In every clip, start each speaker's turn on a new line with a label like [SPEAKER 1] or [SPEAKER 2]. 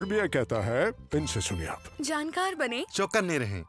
[SPEAKER 1] भी कहता है, इनसे सुनिए आप।
[SPEAKER 2] जानकार बने,
[SPEAKER 3] चौकन्ने रहें।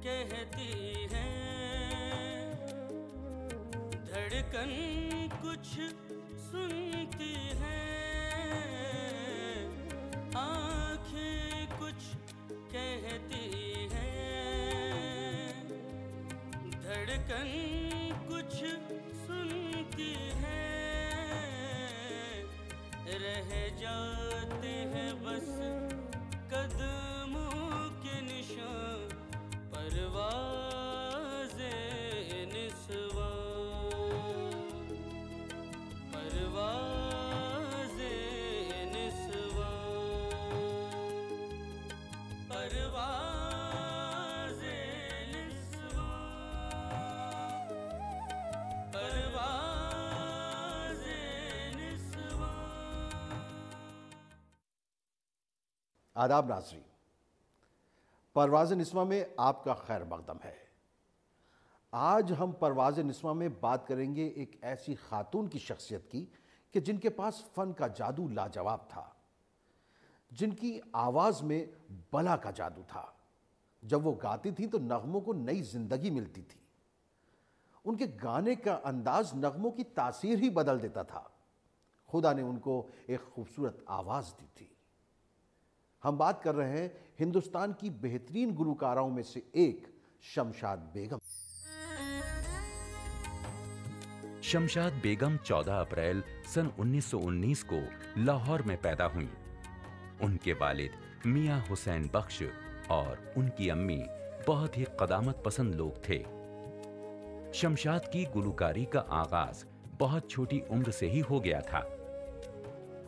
[SPEAKER 4] कहती है धड़कन कुछ सुनती है, आँखें कुछ कहती है, धड़कन कुछ सुनती है, रह जाते हैं बस कदमों के निशान, परवाज़े निस्वा, परवाज़े निस्वा, परवाज़े निस्वा, परवाज़े निस्वा।
[SPEAKER 5] आदाब नाज़रीन, परवाज़-ए-निस्वा में आपका खैर मक़दम है। आज हम परवाज़-ए-निस्वा में बात करेंगे एक ऐसी खातून की शख्सियत की कि जिनके पास फ़न का जादू लाजवाब था, जिनकी आवाज़ में बला का जादू था। जब वो गाती थी तो नग़मों को नई ज़िंदगी मिलती थी। उनके गाने का अंदाज़ नग़मों की तासीर ही बदल देता था। खुदा ने उनको एक खूबसूरत आवाज़ दी थी। हम बात कर रहे हैं हिंदुस्तान की बेहतरीन गुलकारों में से एक शमशाद बेगम।
[SPEAKER 6] शमशाद बेगम 14 अप्रैल सन 1919 को लाहौर में पैदा हुईं। उनके वालिद मियां हुसैन बख्श और उनकी अम्मी बहुत ही क़दामत पसंद लोग थे। शमशाद की गुलकारी का आगाज बहुत छोटी उम्र से ही हो गया था।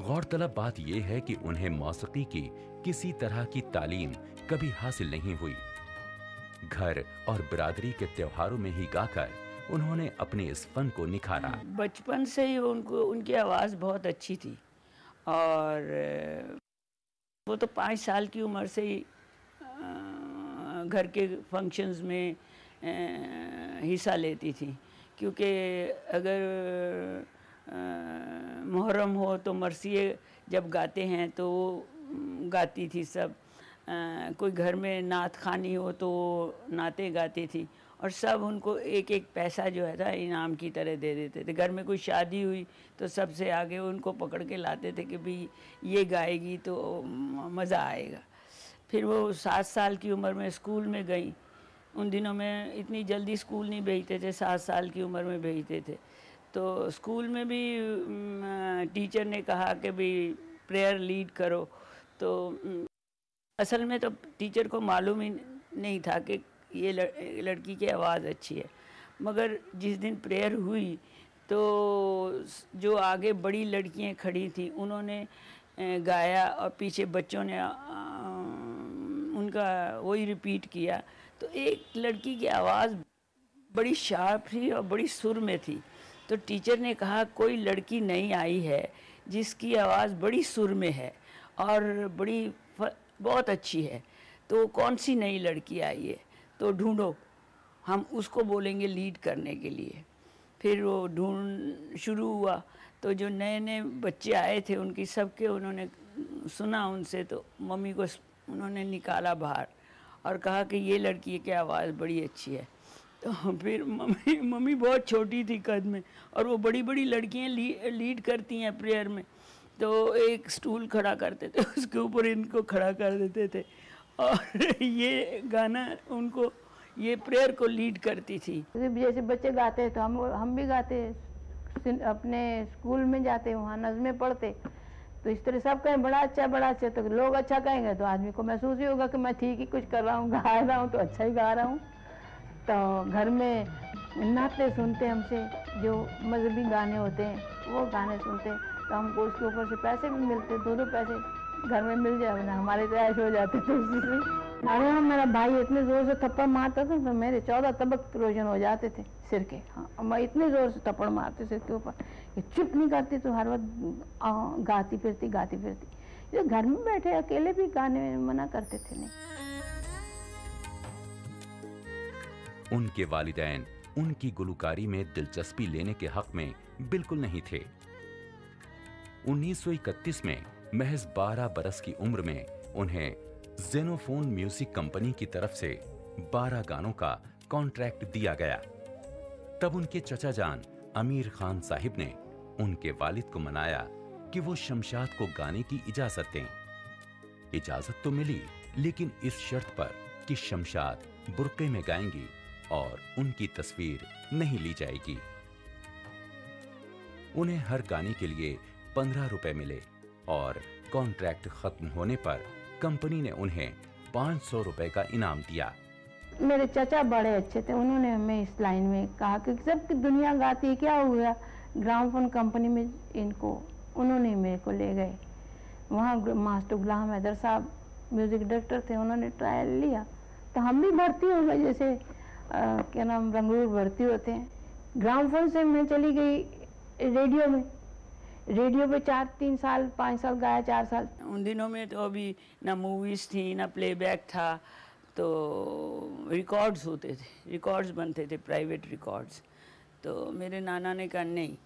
[SPEAKER 6] गौरतलब बात यह है कि उन्हें मौसीकी की किसी तरह की तालीम कभी हासिल नहीं हुई। घर और बिरादरी के त्योहारों में ही गाकर उन्होंने अपने इस फन को निखारा।
[SPEAKER 7] बचपन से ही उनको उनकी आवाज़ बहुत अच्छी थी और वो तो 5 साल की उम्र से ही घर के फंक्शंस में हिस्सा लेती थी, क्योंकि अगर मुहर्रम हो तो मरसिए जब गाते हैं तो वो गाती थी सब। कोई घर में नात खानी हो तो नाते गाती थी और सब उनको एक एक पैसा जो है था इनाम की तरह दे देते थे। घर में कोई शादी हुई तो सबसे आगे उनको पकड़ के लाते थे कि भाई ये गाएगी तो मज़ा आएगा। फिर वो 7 साल की उम्र में स्कूल में गई। उन दिनों में इतनी जल्दी स्कूल नहीं भेजते थे, 7 साल की उम्र में भेजते थे। तो स्कूल में भी टीचर ने कहा कि भाई प्रेयर लीड करो। तो असल में तो टीचर को मालूम ही नहीं था कि ये लड़की की आवाज़ अच्छी है, मगर जिस दिन प्रेयर हुई तो जो आगे बड़ी लड़कियां खड़ी थी उन्होंने गाया और पीछे बच्चों ने उनका वही रिपीट किया। तो एक लड़की की आवाज़ बड़ी शार्प थी और बड़ी सुर में थी। तो टीचर ने कहा कोई लड़की नई आई है जिसकी आवाज़ बड़ी सुर में है और बहुत अच्छी है, तो कौन सी नई लड़की आई है तो ढूंढो, हम उसको बोलेंगे लीड करने के लिए। फिर वो ढूंढ शुरू हुआ तो जो नए नए बच्चे आए थे उनकी सबके उन्होंने सुना उनसे, तो मम्मी को उन्होंने निकाला बाहर और कहा कि ये लड़की की आवाज़ बड़ी अच्छी है। तो फिर मम्मी बहुत छोटी थी कद में और वो बड़ी बड़ी लड़कियां लीड करती हैं प्रेयर में, तो एक स्टूल खड़ा करते थे, उसके ऊपर इनको खड़ा कर देते थे और ये गाना उनको ये प्रेयर को लीड करती थी।
[SPEAKER 8] जैसे बच्चे गाते हैं तो हम भी गाते, अपने स्कूल में जाते वहाँ नज़में पढ़ते, तो इस तरह सब कहें बड़ा अच्छा बड़ा अच्छा, तो लोग अच्छा कहेंगे तो आदमी को महसूस ही होगा कि मैं ठीक ही कुछ कर रहा हूँ, गा रहा हूँ तो अच्छा ही गा रहा हूँ। तो घर में नाते सुनते हमसे, जो मजहबी गाने होते हैं वो गाने सुनते, तो हमको उसके ऊपर से पैसे भी मिलते, 2-2 पैसे घर में मिल जाए ना, हमारे तो ऐश हो जाते थे उसी से। अरे हाँ, मेरा भाई इतने ज़ोर से थप्पड़ मारता था तो मेरे 14 तबक रोशन हो जाते थे सिर के। हाँ, मैं इतने ज़ोर से थप्पड़ मारते सिर के ऊपर कि चुप नहीं करती, तो हर वक्त गाती फिरती। जो घर में बैठे अकेले भी गाने में मना करते थे नहीं।
[SPEAKER 6] उनके वालिदैन उनकी गुलकारी में दिलचस्पी लेने के हक में बिल्कुल नहीं थे। 1931 में महज 12 बरस की उम्र में उन्हें जेनोफोन म्यूजिक कंपनी की तरफ से 12 गानों का कॉन्ट्रैक्ट दिया गया। तब उनके चचा जान अमीर खान साहिब ने उनके वालिद को मनाया कि वो शमशाद को गाने की इजाजत दें। इजाजत तो मिली, लेकिन इस शर्त पर कि शमशाद बुर्के में गाएंगी और उनकी तस्वीर नहीं ली जाएगी। उन्हें हर गाने के लिए 15 रुपए मिले और कॉन्ट्रैक्ट खत्म होने पर कंपनी ने उन्हें 500 रुपए का इनाम दिया।
[SPEAKER 8] मेरे चचा बड़े अच्छे थे, उन्होंने हमें इस लाइन में कहा कि सबकी दुनिया गाती है, क्या हुआ, ग्रामोफोन कंपनी में इनको, उन्होंने मेरे को ले गए वहाँ। मास्टर गुलाम हैदर साहब म्यूजिक डायरेक्टर थे, उन्होंने ट्रायल लिया तो हम भी भर्ती हो गए, जैसे क्या नाम रंगूर भर्ती होते हैं। ग्रामोफोन से मैं चली गई रेडियो में, रेडियो पे 4-3 साल 5 साल गाया, 4 साल।
[SPEAKER 7] उन दिनों में तो अभी ना मूवीज़ थी ना प्लेबैक था, तो रिकॉर्ड्स होते थे, रिकॉर्ड्स बनते थे, प्राइवेट रिकॉर्ड्स। तो मेरे नाना ने कहा नहीं,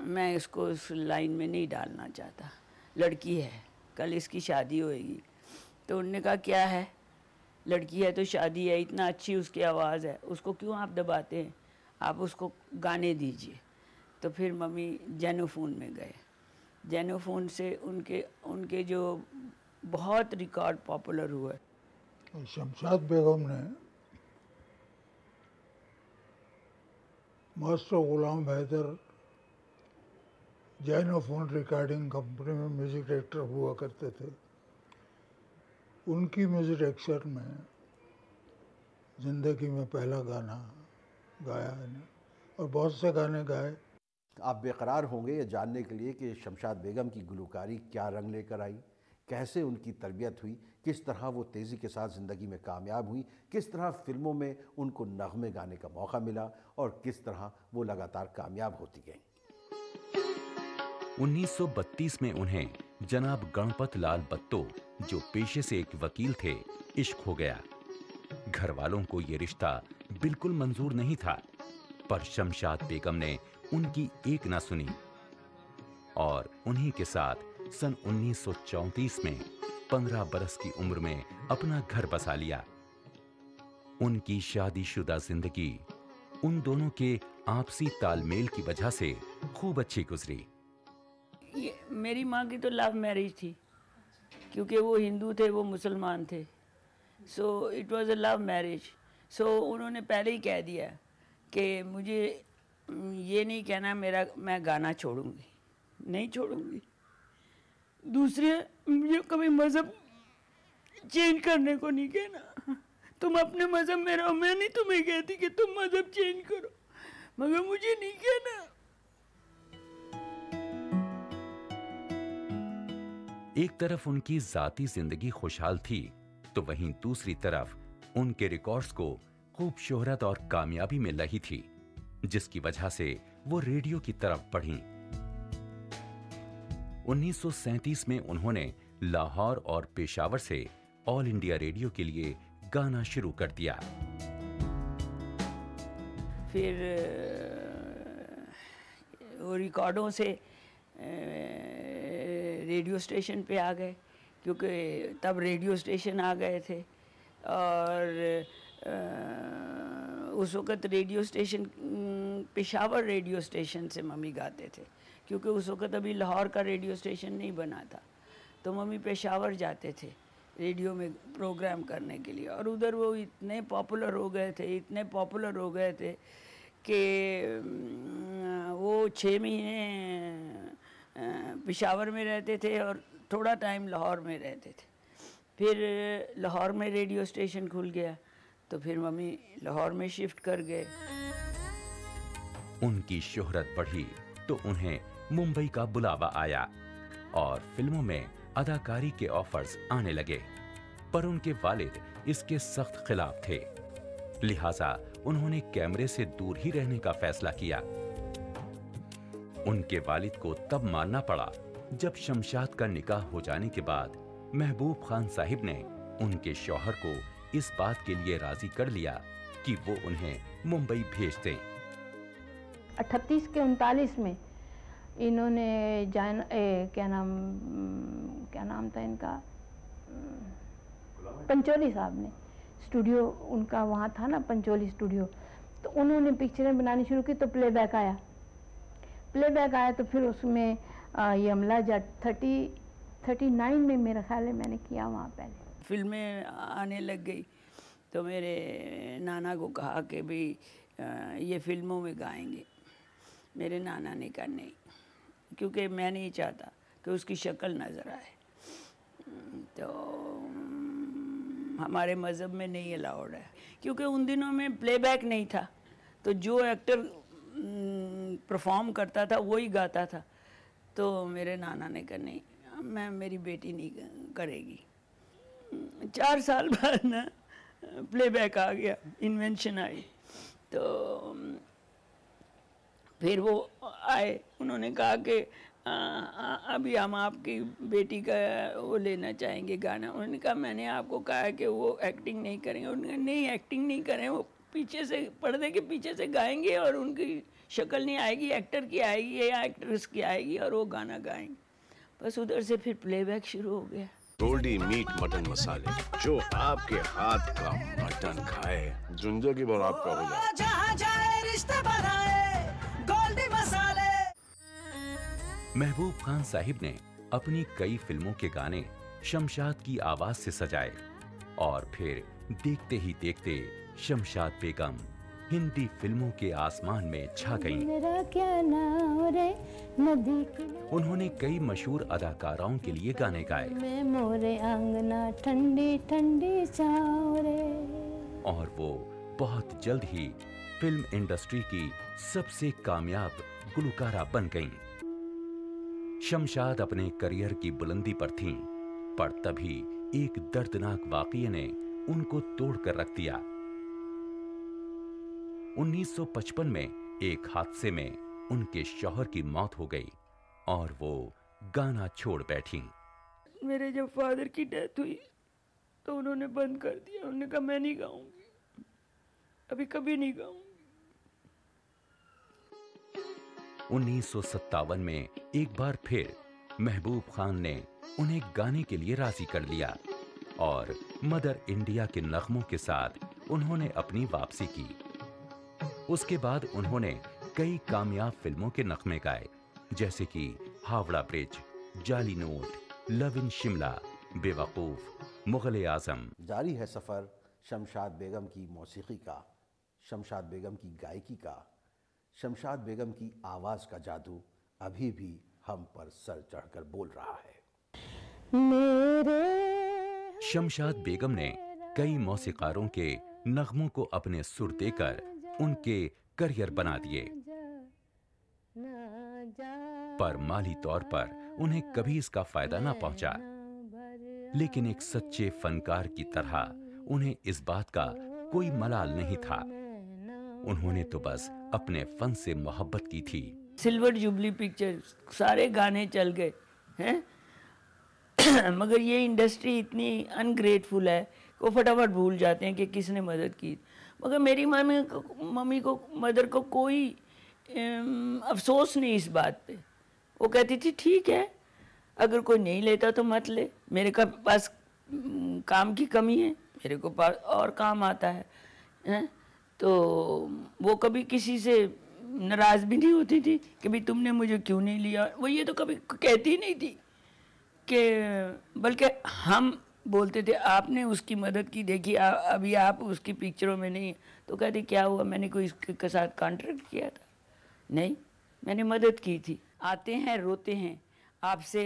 [SPEAKER 7] मैं इसको उस लाइन में नहीं डालना चाहता, लड़की है, कल इसकी शादी होएगी। तो उन्होंने कहा क्या है, लड़की है तो शादी है, इतना अच्छी उसकी आवाज़ है, उसको क्यों आप दबाते हैं, आप उसको गाने दीजिए। तो फिर मम्मी जेनोफोन में गए। जेनोफोन से उनके जो बहुत रिकॉर्ड पॉपुलर हुआ।
[SPEAKER 2] शमशाद बेगम ने मास्टर गुलाम हैदर जेनोफोन रिकॉर्डिंग कंपनी में म्यूजिक डायरेक्टर हुआ करते थे। उनकी म्यूजिक डायरेक्शन में ज़िंदगी में पहला गाना गाया है और बहुत से गाने गाए।
[SPEAKER 5] आप बेकरार होंगे ये जानने के लिए कि शमशाद बेगम की गुलकारी क्या रंग लेकर आई, कैसे उनकी तरबियत हुई, किस तरह वो तेज़ी के साथ ज़िंदगी में कामयाब हुई, किस तरह फिल्मों में उनको नग़मे गाने का मौका मिला और किस तरह वो लगातार कामयाब होती गईं।
[SPEAKER 6] 1932 में उन्हें जनाब गणपत लाल बत्तो, जो पेशे से एक वकील थे, इश्क हो गया। घर वालों को ये रिश्ता बिल्कुल मंजूर नहीं था, पर शमशाद बेगम ने उनकी एक ना सुनी और उन्हीं के साथ सन 1934 में 15 बरस की उम्र में अपना घर बसा लिया। उनकी शादीशुदा जिंदगी उन दोनों के आपसी तालमेल की वजह से खूब अच्छी गुजरी।
[SPEAKER 7] ये मेरी माँ की तो लव मैरिज थी, क्योंकि वो हिंदू थे, वो मुसलमान थे। So it was a love marriage. So उन्होंने पहले ही कह दिया कि मुझे ये नहीं कहना मैं गाना छोड़ूंगी, नहीं छोड़ूंगी। दूसरे मुझे कभी मज़हब चेंज करने को नहीं कहना, तुम अपने मज़हब में रहो, मैं नहीं तुम्हें कहती कि तुम मज़हब चेंज करो, मगर मुझे नहीं कहना।
[SPEAKER 6] एक तरफ उनकी जाती जिंदगी खुशहाल थी, तो वहीं दूसरी तरफ उनके रिकॉर्ड्स को खूब शोहरत और कामयाबी मिल रही थी, जिसकी वजह से वो रेडियो की तरफ बढ़ीं। 1937 में उन्होंने लाहौर और पेशावर से ऑल इंडिया रेडियो के लिए गाना शुरू कर दिया।
[SPEAKER 7] फिर वो रिकॉर्डों से रेडियो स्टेशन पे आ गए, क्योंकि तब रेडियो स्टेशन आ गए थे। और उस वक़्त radio station Peshawar radio station से मम्मी गाते थे, क्योंकि उस वक़्त अभी लाहौर का रेडियो स्टेशन नहीं बना था। तो मम्मी पेशावर जाते थे रेडियो में प्रोग्राम करने के लिए, और उधर वो इतने पॉपुलर हो गए थे कि वो 6 महीने पेशावर में रहते थे और थोड़ा टाइम लाहौर में रहते थे। फिर लाहौर में रेडियो स्टेशन खुल गया, तो फिर मम्मी लाहौर में शिफ्ट कर गए।
[SPEAKER 6] उनकी शोहरत बढ़ी तो उन्हें मुंबई का बुलावा आया और फिल्मों में अदाकारी के ऑफर्स आने लगे, पर उनके वालिद इसके सख्त खिलाफ थे। लिहाजा उन्होंने कैमरे से दूर ही रहने का फैसला किया। उनके वालिद को तब मानना पड़ा जब शमशाद का निकाह हो जाने के बाद महबूब खान साहिब ने उनके शौहर को इस बात के लिए राजी कर लिया कि वो उन्हें मुंबई भेज दें।
[SPEAKER 8] 38 के 39 में इन्होंने क्या नाम था इनका, पंचोली साहब ने स्टूडियो उनका वहाँ था ना, पंचोली स्टूडियो, तो उन्होंने पिक्चरें बनानी शुरू की। तो प्लेबैक आया तो फिर उसमें यमला जट 39 में मेरा ख्याल है मैंने किया वहाँ पहले।
[SPEAKER 7] फिल्में आने लग गई तो मेरे नाना को कहा कि भाई ये फिल्मों में गाएंगे। मेरे नाना ने कहा नहीं, क्योंकि मैं नहीं चाहता कि उसकी शक्ल नज़र आए, तो हमारे मज़हब में नहीं अलाउड है। क्योंकि उन दिनों में प्लेबैक नहीं था, तो जो एक्टर परफॉर्म करता था वही गाता था। तो मेरे नाना ने कहा नहीं, मेरी बेटी नहीं करेगी। 4 साल बाद ना प्लेबैक आ गया, इन्वेंशन आई, तो फिर वो आए, उन्होंने कहा कि अभी हम आपकी बेटी का वो लेना चाहेंगे गाना। उन्होंने कहा मैंने आपको कहा है कि वो एक्टिंग नहीं करेंगे। उन्होंने कहा नहीं, एक्टिंग नहीं करें, वो पीछे से पर्दे के पीछे से गाएंगे और उनकी शक्ल नहीं आएगी, एक्टर की आएगी या एक्ट्रेस की आएगी और वो गाना गाएंगे। बस उधर से फिर प्लेबैक शुरू हो गया।
[SPEAKER 3] गोल्डी मीट मटन मसाले, जो आपके हाथ का मटन खाए जिंदगी भर आपका हो जाए।
[SPEAKER 9] जहाँ जाए रिश्ते बनाए गोल्डी मसाले।
[SPEAKER 6] महबूब खान साहिब ने अपनी कई फिल्मों के गाने शमशाद की आवाज से सजाए और फिर देखते ही देखते शमशाद बेगम हिंदी फिल्मों के आसमान में छा गईं। उन्होंने कई मशहूर अदाकाराओं के लिए गाने गाए
[SPEAKER 8] मोरे आंगना ठंडी ठंडी छाँव रे।
[SPEAKER 6] और वो बहुत जल्द ही फिल्म इंडस्ट्री की सबसे कामयाब गुलकारा बन गईं। शमशाद अपने करियर की बुलंदी पर थीं, पर तभी एक दर्दनाक वाकये ने उनको तोड़कर रख दिया। 1955 में एक हादसे में उनके शौहर की मौत हो गई और वो गाना छोड़ बैठी।
[SPEAKER 7] मेरे जब फादर की डेथ हुई तो उन्होंने बंद कर दिया। उन्होंने कहा मैं नहीं गाऊंगी, अभी कभी नहीं गाऊंगी।
[SPEAKER 6] 1957 में एक बार फिर महबूब खान ने उन्हें गाने के लिए राजी कर लिया और मदर इंडिया के नगमों के साथ उन्होंने अपनी वापसी की। उसके बाद उन्होंने कई कामयाब फिल्मों के नगमे गाए, जैसे कि हावड़ा ब्रिज, जाली नोट, लव इन शिमला, बेवकूफ, मुगल आजम।
[SPEAKER 5] जारी है सफ़र शमशाद बेगम की मौसीकी का, शमशाद बेगम की गायकी का, शमशाद बेगम की आवाज़ का जादू अभी भी हम पर सर चढ़कर बोल रहा है।
[SPEAKER 6] शमशाद बेगम ने कई मौसीकारों के नगमों को अपने सुर देकर उनके करियर बना दिए, पर माली तौर पर उन्हें कभी इसका फायदा ना पहुंचा। लेकिन एक सच्चे फनकार की तरह उन्हें इस बात का कोई मलाल नहीं था। उन्होंने तो बस अपने फन से मोहब्बत की थी।
[SPEAKER 7] सिल्वर जुबली पिक्चर सारे गाने चल गए हैं मगर ये इंडस्ट्री इतनी अनग्रेटफुल है कि वो फटाफट भूल जाते हैं कि किसने मदद की। मगर मेरी मम्मी को मदर को कोई अफसोस नहीं इस बात पे। वो कहती थी ठीक है, अगर कोई नहीं लेता तो मत ले, मेरे पास काम की कमी है, मेरे को पास और काम आता है। तो वो कभी किसी से नाराज़ भी नहीं होती थी कि भाई तुमने मुझे क्यों नहीं लिया। वो ये तो कभी कहती नहीं थी कि, बल्कि हम बोलते थे आपने उसकी मदद की, देखिए अभी आप उसकी पिक्चरों में नहीं। तो कहती क्या हुआ, मैंने कोई इसके साथ कॉन्ट्रैक्ट किया था? नहीं, मैंने मदद की थी। आते हैं रोते हैं आपसे,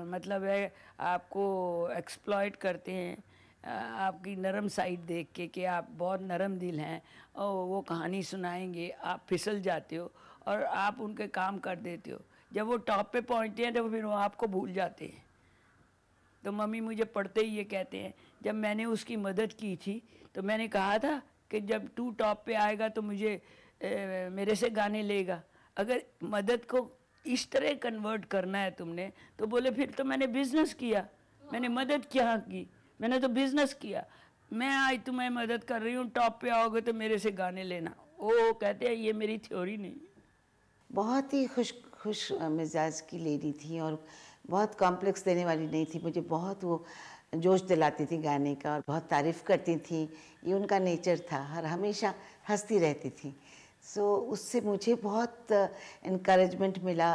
[SPEAKER 7] मतलब है आपको एक्सप्लॉइट करते हैं, आपकी नरम साइड देख के कि आप बहुत नरम दिल हैं और वो कहानी सुनाएंगे, आप फिसल जाते हो और आप उनके काम कर देते हो। जब वो टॉप पे पहुंचते हैं तो फिर वो आपको भूल जाते हैं। तो मम्मी मुझे पढ़ते ही ये कहते हैं, जब मैंने उसकी मदद की थी तो मैंने कहा था कि जब तू टॉप पे आएगा तो मुझे मेरे से गाने लेगा। अगर मदद को इस तरह कन्वर्ट करना है तुमने, तो बोले फिर तो मैंने बिजनेस किया, मैंने मदद क्या की, मैंने तो बिजनेस किया। मैं आज तुम्हें मदद कर रही हूँ, टॉप पे आओगे तो मेरे से गाने लेना। वो कहते हैं ये मेरी थ्योरी नहीं।
[SPEAKER 10] बहुत ही खुश मिजाज की लेडी थी और बहुत कॉम्प्लेक्स देने वाली नहीं थी। मुझे बहुत वो जोश दिलाती थी गाने का और बहुत तारीफ़ करती थी। ये उनका नेचर था और हमेशा हंसती रहती थी। सो उससे मुझे बहुत इनकरेजमेंट मिला।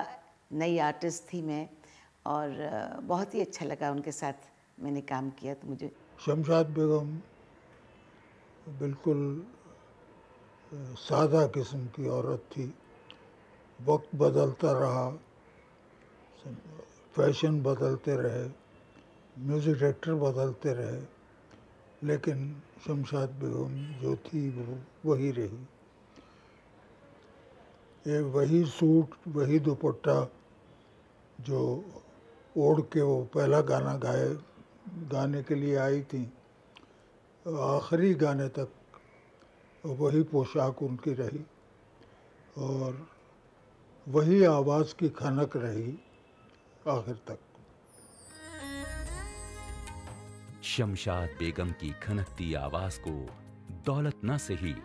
[SPEAKER 10] नई आर्टिस्ट थी मैं और बहुत ही अच्छा लगा उनके साथ मैंने काम किया। तो मुझे
[SPEAKER 2] शमशाद बेगम बिल्कुल सादा किस्म की औरत थी। वक्त बदलता रहा, फैशन बदलते रहे, म्यूज़िक डायरेक्टर बदलते रहे, लेकिन शमशाद बेगम जो थी वो वही रही। एक वही सूट, वही दुपट्टा जो ओढ़ के वो पहला गाना गाने के लिए आई थी, आखिरी गाने तक वही पोशाक उनकी रही और वही आवाज़ की खनक रही आखिर तक।
[SPEAKER 6] शमशाद बेगम की खनकती आवाज को दौलत न सही,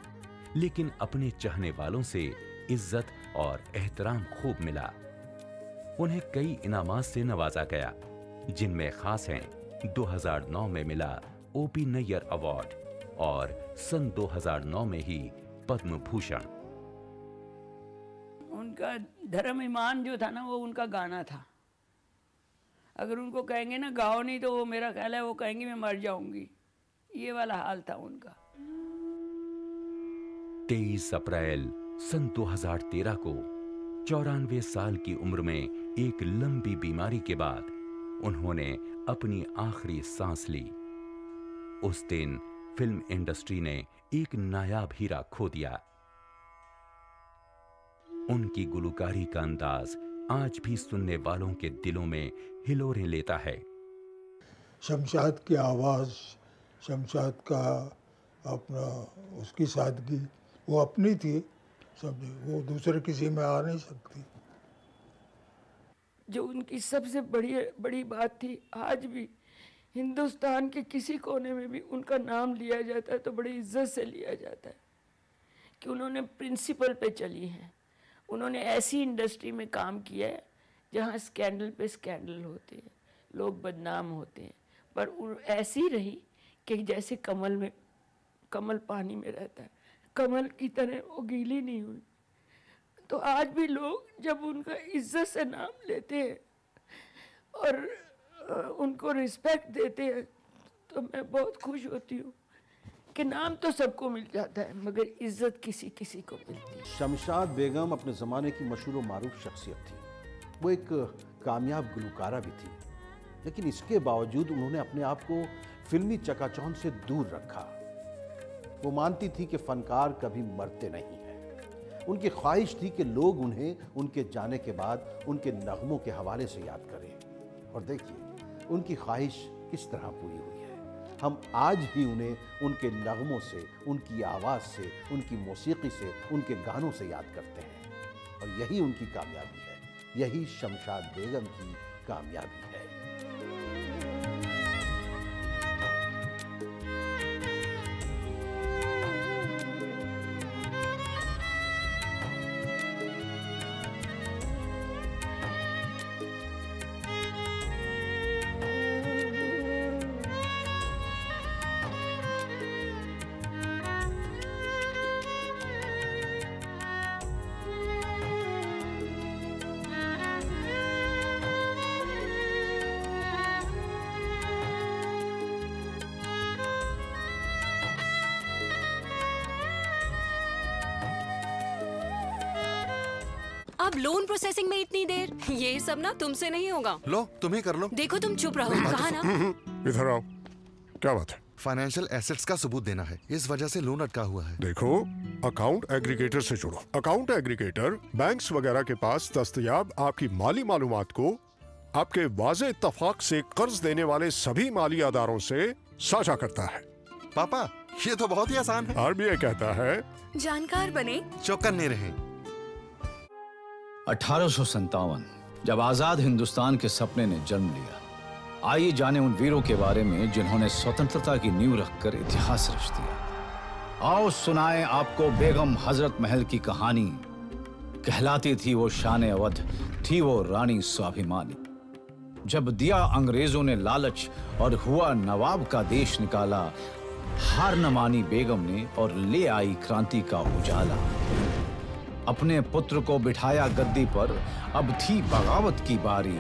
[SPEAKER 6] लेकिन अपने चाहने वालों से इज्जत और एहतराम खूब मिला। उन्हें कई इनामात से नवाजा गया, जिनमें खास हैं 2009 में मिला ओपी नैयर अवार्ड और सन 2009 में ही पद्म भूषण।
[SPEAKER 7] उनका धर्म ईमान जो था ना, वो उनका गाना था। अगर उनको कहेंगे ना गाओ नहीं, तो वो मेरा ख्याल है वो कहेंगे मैं मर जाऊंगी। ये वाला हाल था उनका।
[SPEAKER 6] 23 अप्रैल सन 2013 को 94 साल की उम्र में एक लंबी बीमारी के बाद उन्होंने अपनी आखिरी सांस ली। उस दिन फिल्म इंडस्ट्री ने एक नायाब हीरा खो दिया। उनकी गुलकारी का अंदाज आज भी सुनने वालों के दिलों में हिलोरें लेता है।
[SPEAKER 2] शमशाद की आवाज़, शमशाद का अपना, उसकी सादगी वो अपनी थी, समझे, वो दूसरे किसी में आ नहीं सकती।
[SPEAKER 7] जो उनकी सबसे बड़ी बात थी, आज भी हिंदुस्तान के किसी कोने में भी उनका नाम लिया जाता है तो बड़ी इज्जत से लिया जाता है कि उन्होंने प्रिंसिपल पे चली हैं। उन्होंने ऐसी इंडस्ट्री में काम किया है जहाँ स्कैंडल पे स्कैंडल होते हैं, लोग बदनाम होते हैं, पर ऐसी रही कि जैसे कमल पानी में रहता है, कमल की तरह वो गीली नहीं हुई। तो आज भी लोग जब उनका इज्जत से नाम लेते हैं और उनको रिस्पेक्ट देते हैं तो मैं बहुत खुश होती हूँ कि नाम तो सबको मिल जाता है मगर इज्जत किसी किसी को मिलती है।
[SPEAKER 5] शमशाद बेगम अपने ज़माने की मशहूर व मारूफ शख्सियत थी। वो एक कामयाब गुलकारा भी थी, लेकिन इसके बावजूद उन्होंने अपने आप को फिल्मी चकाचौंध से दूर रखा। वो मानती थी कि फनकार कभी मरते नहीं हैं। उनकी ख्वाहिश थी कि लोग उन्हें उनके जाने के बाद उनके नगमों के हवाले से याद करें। और देखिए उनकी ख्वाहिश किस तरह पूरी हुई है। हम आज भी उन्हें उनके नगमों से, उनकी आवाज़ से, उनकी मौसीकी से, उनके गानों से याद करते हैं। और यही उनकी कामयाबी है, यही शमशाद बेगम की कामयाबी है।
[SPEAKER 11] अब लोन प्रोसेसिंग में इतनी देर, ये सब ना तुमसे नहीं होगा।
[SPEAKER 1] लो तुम ही कर लो।
[SPEAKER 11] देखो तुम चुप रहो, कहा ना।
[SPEAKER 1] इधर आओ, क्या बात है?
[SPEAKER 12] फाइनेंशियल एसेट्स का सबूत देना है, इस वजह से लोन अटका हुआ है।
[SPEAKER 1] देखो, अकाउंट एग्रीगेटर से जुड़ो। अकाउंट एग्रीगेटर बैंक्स वगैरह के पास दस्तयाब आपकी माली मालूमात को आपके वाज़े इत्तफाक से कर्ज देने वाले सभी माली अदारों से साझा करता है।
[SPEAKER 12] पापा, ये तो बहुत ही आसान है।
[SPEAKER 1] आरबीआई कहता है,
[SPEAKER 11] जानकार बने,
[SPEAKER 12] चौकन्ने रहें।
[SPEAKER 13] 1857 जब आजाद हिंदुस्तान के सपने ने जन्म लिया, आइए जाने उन वीरों के बारे में जिन्होंने स्वतंत्रता की नींव रखकर इतिहास रच दिया। आओ सुनाएं आपको बेगम हजरत महल की कहानी। कहलाती थी वो शान अवध, थी वो रानी स्वाभिमानी। जब दिया अंग्रेजों ने लालच और हुआ नवाब का देश निकाला, हार न मानी बेगम ने और ले आई क्रांति का उजाला। अपने पुत्र को बिठाया गद्दी पर, अब थी बगावत की बारी।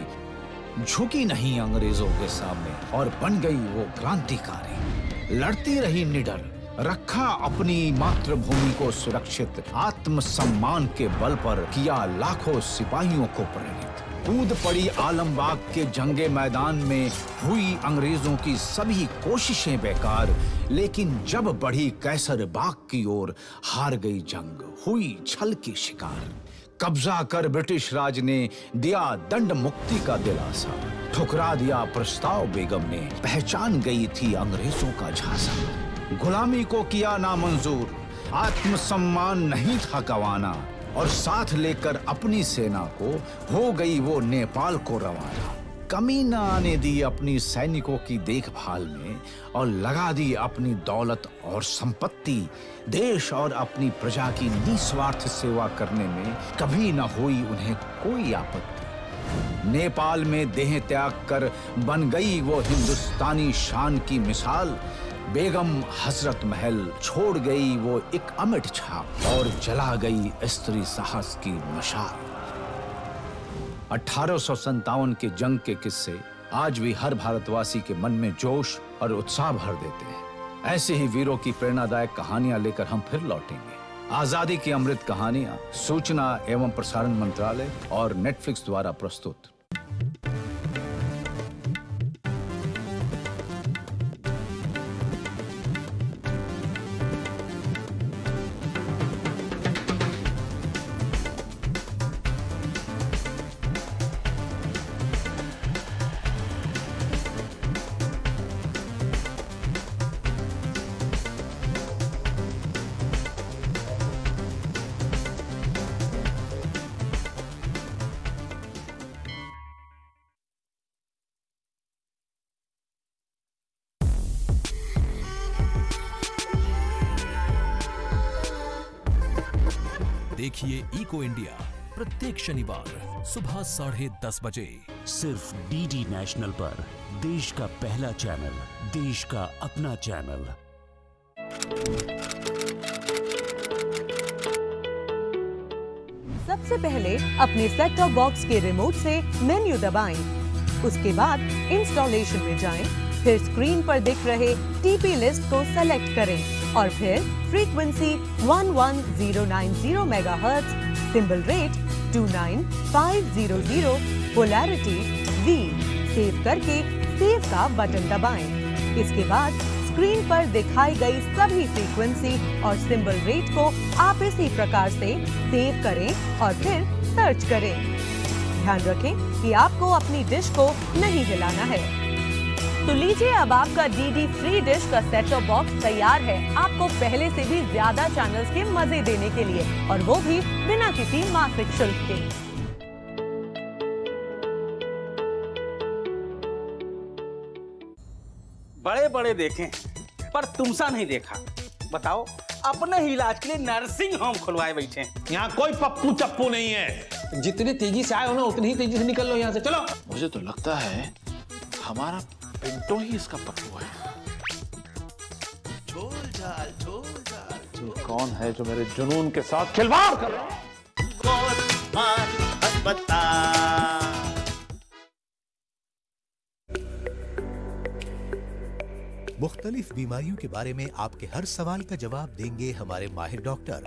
[SPEAKER 13] झुकी नहीं अंग्रेजों के सामने और बन गई वो क्रांतिकारी। लड़ती रही निडर, रखा अपनी मातृभूमि को सुरक्षित। आत्मसम्मान के बल पर किया लाखों सिपाहियों को प्रेरित। कूद पड़ी आलमबाग के जंगे मैदान में, हुई अंग्रेजों की सभी कोशिशें बेकार। लेकिन जब बढ़ी कैसर बाग की ओर, हार गई जंग, हुई छल की शिकार। कब्जा कर ब्रिटिश राज ने दिया दंड मुक्ति का दिलासा। ठुकरा दिया प्रस्ताव बेगम ने, पहचान गई थी अंग्रेजों का झांसा। गुलामी को किया नामंजूर, आत्मसम्मान नहीं था गंवाना। और साथ लेकर अपनी सेना को हो गई वो नेपाल को रवाना। कमी न आने दी अपनी सैनिकों की देखभाल में और लगा दी अपनी दौलत और संपत्ति। देश और अपनी प्रजा की निस्वार्थ सेवा करने में कभी न हुई उन्हें कोई आपत्ति। नेपाल में देह त्याग कर बन गई वो हिंदुस्तानी शान की मिसाल। बेगम हजरत महल छोड़ गई वो एक अमिट छाप और जला गई स्त्री साहस की मशाल। 1857 के जंग के किस्से आज भी हर भारतवासी के मन में जोश और उत्साह भर देते हैं। ऐसे ही वीरों की प्रेरणादायक कहानियां लेकर हम फिर लौटेंगे। आजादी की अमृत कहानियां सूचना एवं प्रसारण मंत्रालय और नेटफ्लिक्स द्वारा प्रस्तुत।
[SPEAKER 14] देखिए इको इंडिया प्रत्येक शनिवार सुबह 10:30 बजे
[SPEAKER 15] सिर्फ डीडी नेशनल पर। देश का पहला चैनल, देश का अपना चैनल।
[SPEAKER 16] सबसे पहले अपने सेट टॉप बॉक्स के रिमोट से मेन्यू दबाएं। उसके बाद इंस्टॉलेशन में जाएं, फिर स्क्रीन पर दिख रहे टीपी लिस्ट को सेलेक्ट करें और फिर frequency 11090 megahertz, symbol rate 29500, polarity V save करके सेव का बटन दबाएं। इसके बाद स्क्रीन पर दिखाई गई सभी फ्रीक्वेंसी और सिंबल रेट को आप इसी प्रकार से सेव करें और फिर सर्च करें। ध्यान रखें कि आपको अपनी डिश को नहीं हिलाना है। तो लीजिए, अब आपका डीडी फ्री डिश का सेट टॉप बॉक्स तैयार है आपको पहले से भी ज्यादा चैनल्स के मजे देने के लिए, और वो भी बिना किसी मासिक शुल्क के।
[SPEAKER 17] बड़े बड़े देखे पर तुमसा नहीं देखा। बताओ, अपने ही इलाज के लिए नर्सिंग होम खुलवाए बैठे।
[SPEAKER 18] यहाँ कोई पप्पू चप्पू नहीं है। जितनी तेजी से आए हो ना, उतनी ही तेजी से निकल लो यहाँ से। चलो।
[SPEAKER 19] मुझे तो लगता है हमारा पिंटो ही इसका पप्पू है।
[SPEAKER 18] कौन है जो मेरे जुनून के साथ खिलवाड़ कर रहा है?
[SPEAKER 20] मुख्तलिफ बीमारियों के बारे में आपके हर सवाल का जवाब देंगे हमारे माहिर डॉक्टर।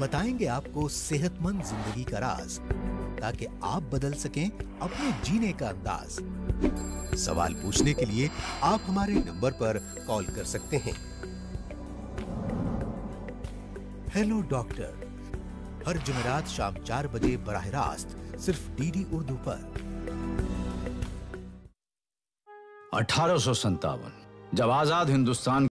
[SPEAKER 20] बताएंगे आपको सेहतमंद जिंदगी का राज। ताकि आप बदल सकें अपने जीने का अंदाज। सवाल पूछने के लिए आप हमारे नंबर पर कॉल कर सकते हैं। हेलो डॉक्टर, हर जुमेरात शाम 4 बजे बराह रास्त सिर्फ डीडी उर्दू पर।
[SPEAKER 13] 1857 जब आजाद हिंदुस्तान